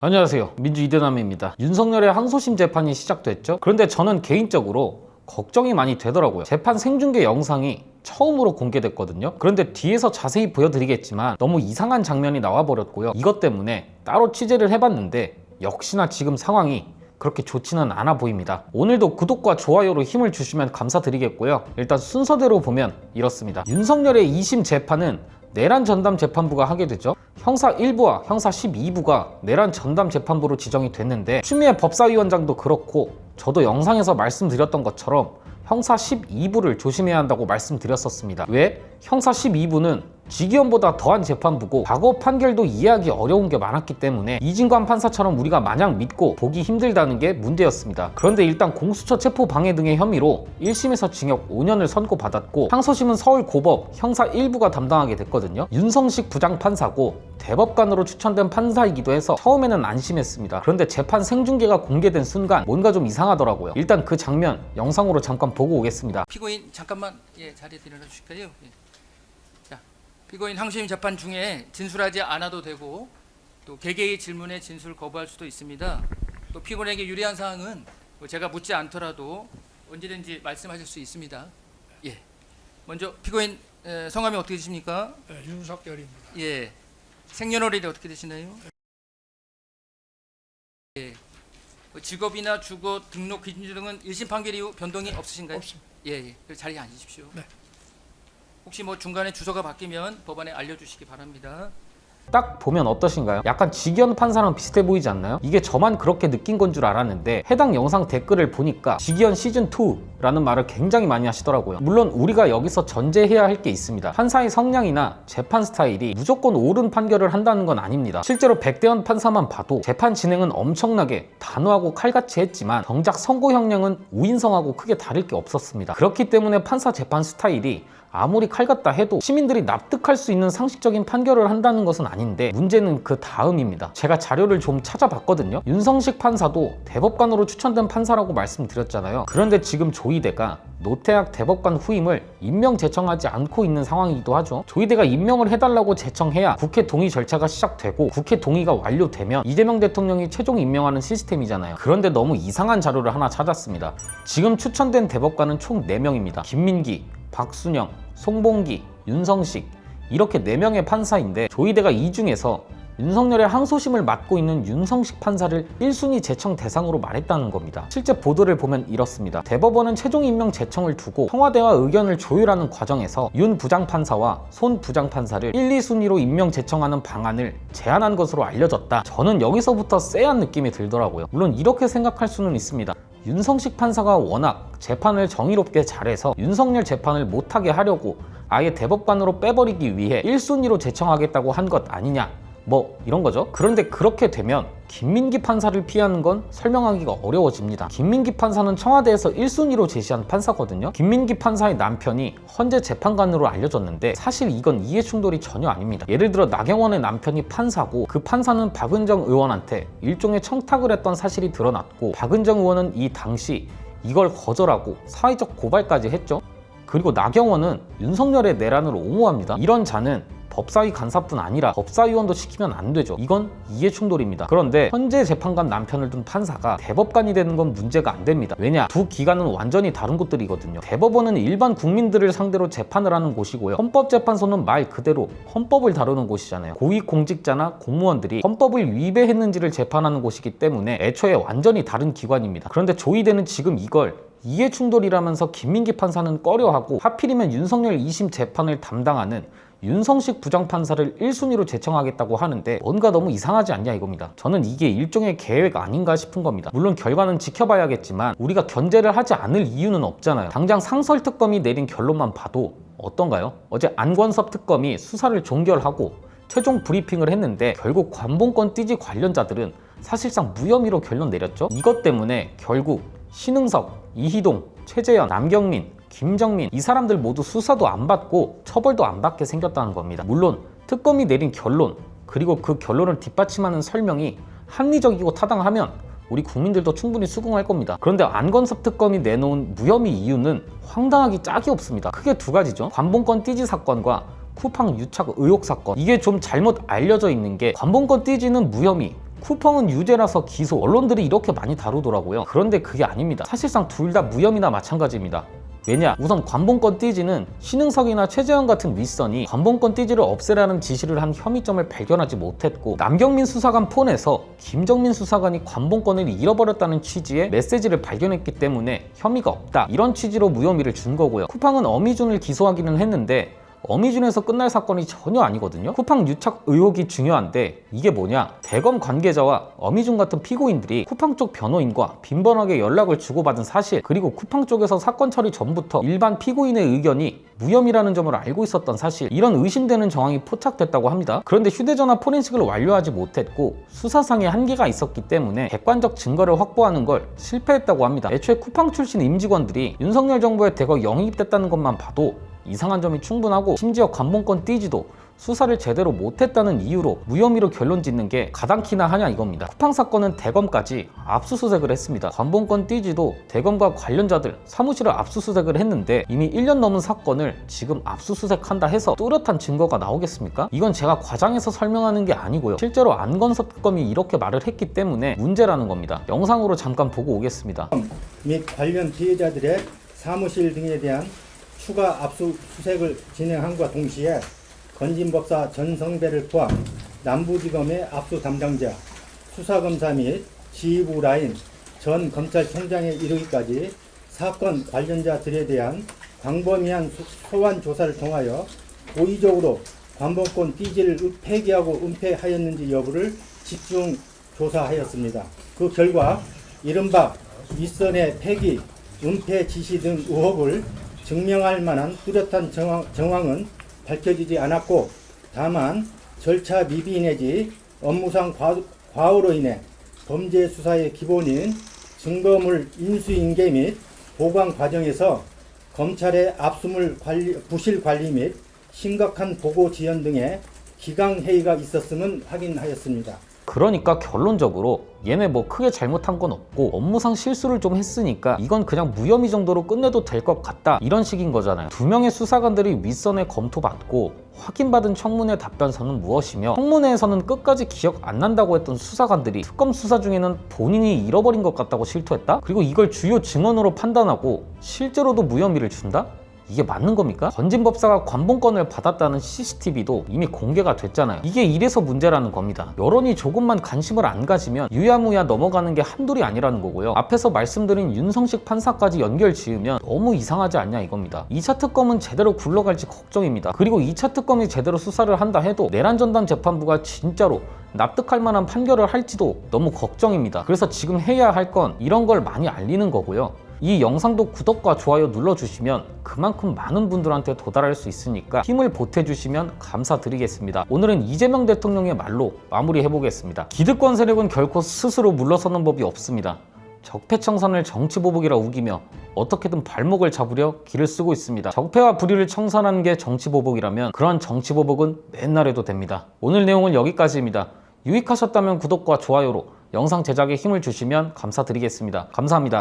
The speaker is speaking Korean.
안녕하세요. 민주 이대남입니다. 윤석열의 항소심 재판이 시작됐죠? 그런데 저는 개인적으로 걱정이 많이 되더라고요. 재판 생중계 영상이 처음으로 공개됐거든요. 그런데 뒤에서 자세히 보여드리겠지만 너무 이상한 장면이 나와버렸고요. 이것 때문에 따로 취재를 해봤는데 역시나 지금 상황이 그렇게 좋지는 않아 보입니다. 오늘도 구독과 좋아요로 힘을 주시면 감사드리겠고요. 일단 순서대로 보면 이렇습니다. 윤석열의 2심 재판은 내란 전담 재판부가 하게 되죠. 형사 1부와 형사 12부가 내란 전담 재판부로 지정이 됐는데 추미애 법사위원장도 그렇고 저도 영상에서 말씀드렸던 것처럼 형사 12부를 조심해야 한다고 말씀드렸었습니다. 왜? 형사 12부는 지기현보다 더한 재판부고 과거 판결도 이해하기 어려운 게 많았기 때문에 이진관 판사처럼 우리가 마냥 믿고 보기 힘들다는 게 문제였습니다. 그런데 일단 공수처 체포 방해 등의 혐의로 1심에서 징역 5년을 선고받았고 항소심은 서울고법 형사 1부가 담당하게 됐거든요. 윤성식 부장판사고 대법관으로 추천된 판사이기도 해서 처음에는 안심했습니다. 그런데 재판 생중계가 공개된 순간 뭔가 좀 이상하더라고요. 일단 그 장면 영상으로 잠깐 보고 오겠습니다. 피고인 잠깐만 자리에 일어나 주실까요? 자, 피고인 항소심 재판 중에 진술하지 않아도 되고 또 개개의 질문에 진술 거부할 수도 있습니다. 또 피고인에게 유리한 사항은 제가 묻지 않더라도 언제든지 말씀하실 수 있습니다. 예. 먼저 피고인 성함이 어떻게 되십니까? 네, 윤석열입니다. 예. 생년월일이 어떻게 되시나요? 예. 직업이나 주거, 등록 기준 등은 1심 판결 이후 변동이 없으신가요? 없습니다. 예. 자리에 앉으십시오. 네. 혹시 중간에 주소가 바뀌면 법원에 알려주시기 바랍니다. 딱 보면 어떠신가요? 약간 지기현 판사랑 비슷해 보이지 않나요? 이게 저만 그렇게 느낀 건 줄 알았는데 해당 영상 댓글을 보니까 지기현 시즌2라는 말을 굉장히 많이 하시더라고요. 물론 우리가 여기서 전제해야 할 게 있습니다. 판사의 성향이나 재판 스타일이 무조건 옳은 판결을 한다는 건 아닙니다. 실제로 백대현 판사만 봐도 재판 진행은 엄청나게 단호하고 칼같이 했지만 정작 선고 형량은 우인성하고 크게 다를 게 없었습니다. 그렇기 때문에 판사 재판 스타일이 아무리 칼같다 해도 시민들이 납득할 수 있는 상식적인 판결을 한다는 것은 아닌데 문제는 그 다음입니다. 제가 자료를 좀 찾아봤거든요. 윤성식 판사도 대법관으로 추천된 판사라고 말씀드렸잖아요. 그런데 지금 조희대가 노태학 대법관 후임을 임명 제청하지 않고 있는 상황이기도 하죠. 조희대가 임명을 해달라고 제청해야 국회 동의 절차가 시작되고 국회 동의가 완료되면 이재명 대통령이 최종 임명하는 시스템이잖아요. 그런데 너무 이상한 자료를 하나 찾았습니다. 지금 추천된 대법관은 총 4명입니다. 김민기, 박순영, 송봉기, 윤성식 이렇게 4명의 판사인데 조희대가 이 중에서 윤석열의 항소심을 맡고 있는 윤성식 판사를 1순위 제청 대상으로 말했다는 겁니다. 실제 보도를 보면 이렇습니다. 대법원은 최종 임명 제청을 두고 청와대와 의견을 조율하는 과정에서 윤 부장판사와 손 부장판사를 1, 2순위로 임명 제청하는 방안을 제안한 것으로 알려졌다. 저는 여기서부터 쎄한 느낌이 들더라고요. 물론 이렇게 생각할 수는 있습니다. 윤성식 판사가 워낙 재판을 정의롭게 잘해서 윤석열 재판을 못하게 하려고 아예 대법관으로 빼버리기 위해 1순위로 제청하겠다고 한 것 아니냐 이런 거죠. 그런데 그렇게 되면 김민기 판사를 피하는 건 설명하기가 어려워집니다. 김민기 판사는 청와대에서 1순위로 제시한 판사거든요. 김민기 판사의 남편이 헌재 재판관으로 알려졌는데 사실 이건 이해충돌이 전혀 아닙니다. 예를 들어 나경원의 남편이 판사고 그 판사는 박은정 의원한테 일종의 청탁을 했던 사실이 드러났고 박은정 의원은 이 당시 이걸 거절하고 사회적 고발까지 했죠. 그리고 나경원은 윤석열의 내란을 옹호합니다. 이런 자는 법사위 간사뿐 아니라 법사위원도 시키면 안 되죠. 이건 이해충돌입니다. 그런데 현재 재판관 남편을 둔 판사가 대법관이 되는 건 문제가 안 됩니다. 왜냐? 두 기관은 완전히 다른 곳들이거든요. 대법원은 일반 국민들을 상대로 재판을 하는 곳이고요. 헌법재판소는 말 그대로 헌법을 다루는 곳이잖아요. 고위공직자나 공무원들이 헌법을 위배했는지를 재판하는 곳이기 때문에 애초에 완전히 다른 기관입니다. 그런데 조희대는 지금 이걸 이해충돌이라면서 김민기 판사는 꺼려하고 하필이면 윤석열 2심 재판을 담당하는 윤성식 부장판사를 1순위로 제청하겠다고 하는데 뭔가 너무 이상하지 않냐 이겁니다. 저는 이게 일종의 계획 아닌가 싶은 겁니다. 물론 결과는 지켜봐야겠지만 우리가 견제를 하지 않을 이유는 없잖아요. 당장 상설특검이 내린 결론만 봐도 어떤가요? 어제 안권섭 특검이 수사를 종결하고 최종 브리핑을 했는데 결국 관봉권 띠지 관련자들은 사실상 무혐의로 결론 내렸죠. 이것 때문에 결국 신흥석, 이희동, 최재현, 남경민, 김정민 이 사람들 모두 수사도 안 받고 처벌도 안 받게 생겼다는 겁니다. 물론 특검이 내린 결론 그리고 그 결론을 뒷받침하는 설명이 합리적이고 타당하면 우리 국민들도 충분히 수긍할 겁니다. 그런데 안건섭 특검이 내놓은 무혐의 이유는 황당하기 짝이 없습니다. 크게 두 가지죠. 관봉권 띠지 사건과 쿠팡 유착 의혹 사건. 이게 좀 잘못 알려져 있는 게 관봉권 띠지는 무혐의, 쿠팡은 유죄라서 기소, 언론들이 이렇게 많이 다루더라고요. 그런데 그게 아닙니다. 사실상 둘 다 무혐의나 마찬가지입니다. 왜냐? 우선 관본권 띠지는 신흥석이나 최재형 같은 윗선이 관본권 띠지를 없애라는 지시를 한 혐의점을 발견하지 못했고, 남경민 수사관 폰에서 김정민 수사관이 관본권을 잃어버렸다는 취지의 메시지를 발견했기 때문에 혐의가 없다, 이런 취지로 무혐의를 준 거고요. 쿠팡은 어미준을 기소하기는 했는데 어미준에서 끝날 사건이 전혀 아니거든요. 쿠팡 유착 의혹이 중요한데 이게 뭐냐? 대검 관계자와 어미준 같은 피고인들이 쿠팡 쪽 변호인과 빈번하게 연락을 주고받은 사실, 그리고 쿠팡 쪽에서 사건 처리 전부터 일반 피고인의 의견이 무혐의라는 점을 알고 있었던 사실, 이런 의심되는 정황이 포착됐다고 합니다. 그런데 휴대전화 포렌식을 완료하지 못했고 수사상의 한계가 있었기 때문에 객관적 증거를 확보하는 걸 실패했다고 합니다. 애초에 쿠팡 출신 임직원들이 윤석열 정부에 대거 영입됐다는 것만 봐도 이상한 점이 충분하고, 심지어 관본권 띠지도 수사를 제대로 못했다는 이유로 무혐의로 결론 짓는 게 가당키나 하냐 이겁니다. 쿠팡 사건은 대검까지 압수수색을 했습니다. 관본권 띠지도 대검과 관련자들 사무실을 압수수색을 했는데 이미 1년 넘은 사건을 지금 압수수색한다 해서 뚜렷한 증거가 나오겠습니까? 이건 제가 과장해서 설명하는 게 아니고요. 실제로 안건섭 특검이 이렇게 말을 했기 때문에 문제라는 겁니다. 영상으로 잠깐 보고 오겠습니다. 및 관련 피해자들의 사무실 등에 대한 추가 압수수색을 진행함과 동시에 건진법사 전성배를 포함 남부지검의 압수 담당자, 수사검사 및 지휘부 라인 전 검찰총장에 이르기까지 사건 관련자들에 대한 광범위한 소환 조사를 통하여 고의적으로 관본권 띠지를 폐기하고 은폐하였는지 여부를 집중 조사하였습니다. 그 결과 이른바 윗선의 폐기, 은폐 지시 등 의혹을 증명할 만한 뚜렷한 정황은 밝혀지지 않았고, 다만 절차 미비 내지 업무상 과오로 인해 범죄 수사의 기본인 증거물 인수인계 및 보관 과정에서 검찰의 압수물 부실 관리 및 심각한 보고 지연 등의 기강회의가 있었음은 확인하였습니다. 그러니까 결론적으로 얘네 뭐 크게 잘못한 건 없고 업무상 실수를 좀 했으니까 이건 그냥 무혐의 정도로 끝내도 될 것 같다, 이런 식인 거잖아요. 두 명의 수사관들이 윗선에 검토받고 확인받은 청문회 답변서는 무엇이며, 청문회에서는 끝까지 기억 안 난다고 했던 수사관들이 특검 수사 중에는 본인이 잃어버린 것 같다고 실토했다? 그리고 이걸 주요 증언으로 판단하고 실제로도 무혐의를 준다? 이게 맞는 겁니까? 건진법사가 관본권을 받았다는 CCTV도 이미 공개가 됐잖아요. 이게 이래서 문제라는 겁니다. 여론이 조금만 관심을 안 가지면 유야무야 넘어가는 게 한둘이 아니라는 거고요. 앞에서 말씀드린 윤성식 판사까지 연결 지으면 너무 이상하지 않냐 이겁니다. 2차 특검은 제대로 굴러갈지 걱정입니다. 그리고 2차 특검이 제대로 수사를 한다 해도 내란전담 재판부가 진짜로 납득할 만한 판결을 할지도 너무 걱정입니다. 그래서 지금 해야 할 건 이런 걸 많이 알리는 거고요. 이 영상도 구독과 좋아요 눌러주시면 그만큼 많은 분들한테 도달할 수 있으니까 힘을 보태주시면 감사드리겠습니다. 오늘은 이재명 대통령의 말로 마무리해보겠습니다. 기득권 세력은 결코 스스로 물러서는 법이 없습니다. 적폐청산을 정치보복이라 우기며 어떻게든 발목을 잡으려 길을 쓰고 있습니다. 적폐와 불의를 청산하는 게 정치보복이라면 그런 정치보복은 맨날 해도 됩니다. 오늘 내용은 여기까지입니다. 유익하셨다면 구독과 좋아요로 영상 제작에 힘을 주시면 감사드리겠습니다. 감사합니다.